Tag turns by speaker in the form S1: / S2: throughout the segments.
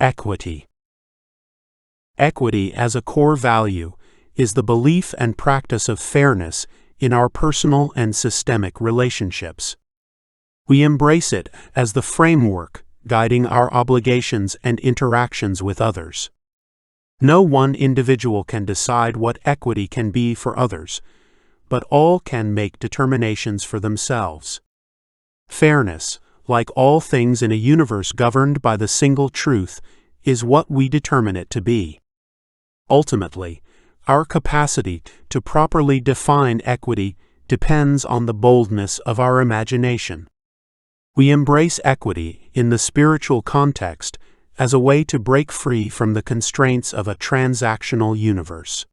S1: Equity. Equity as a core value is the belief and practice of fairness in our personal and systemic relationships. We embrace it as the framework guiding our obligations and interactions with others. No one individual can decide what equity can be for others, but all can make determinations for themselves. Fairness, like all things in a universe governed by the single truth, is what we determine it to be. Ultimately, our capacity to properly define equity depends on the boldness of our imagination. We embrace equity in the spiritual context as a way to break free from the constraints of a transactional universe.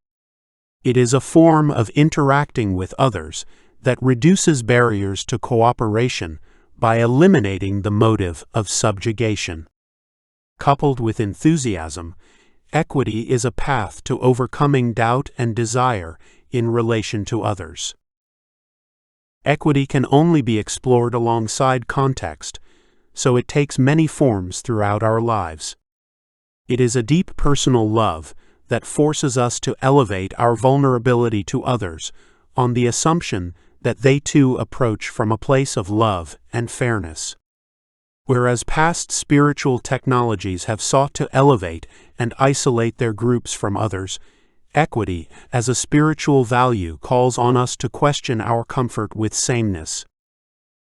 S1: It is a form of interacting with others that reduces barriers to cooperation by eliminating the motive of subjugation. Coupled with enthusiasm, equity is a path to overcoming doubt and desire in relation to others. Equity can only be explored alongside context, so it takes many forms throughout our lives. It is a deep personal love that forces us to elevate our vulnerability to others on the assumption that they too approach from a place of love and fairness. Whereas past spiritual technologies have sought to elevate and isolate their groups from others, equity as a spiritual value calls on us to question our comfort with sameness.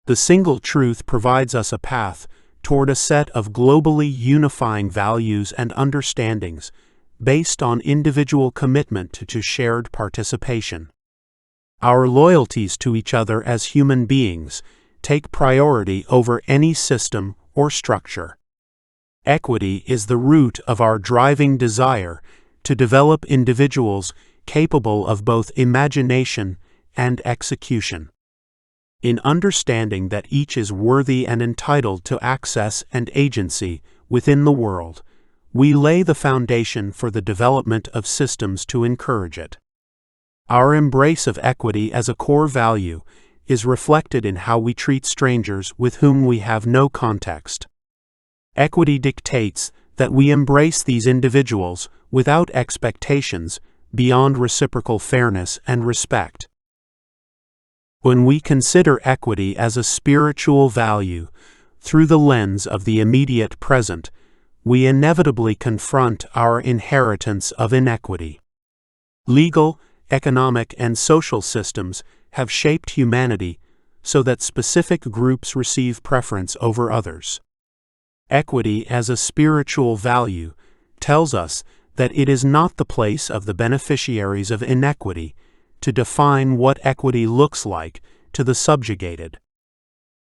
S1: The single truth provides us a path toward a set of globally unifying values and understandings based on individual commitment to shared participation. Our loyalties to each other as human beings take priority over any system or structure. Equity is the root of our driving desire to develop individuals capable of both imagination and execution. In understanding that each is worthy and entitled to access and agency within the world, we lay the foundation for the development of systems to encourage it. Our embrace of equity as a core value is reflected in how we treat strangers with whom we have no context. Equity dictates that we embrace these individuals without expectations beyond reciprocal fairness and respect. When we consider equity as a spiritual value through the lens of the immediate present, we inevitably confront our inheritance of inequity. Legal, economic, and social systems have shaped humanity so that specific groups receive preference over others. Equity as a spiritual value tells us that it is not the place of the beneficiaries of inequity to define what equity looks like to the subjugated.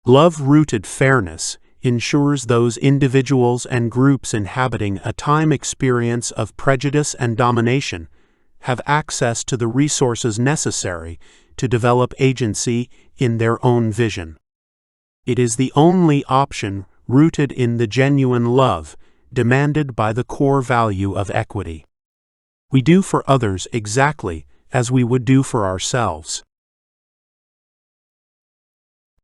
S1: Love-rooted fairness ensures those individuals and groups inhabiting a time experience of prejudice and domination have access to the resources necessary to develop agency in their own vision. It is the only option rooted in the genuine love demanded by the core value of equity. We do for others exactly as we would do for ourselves.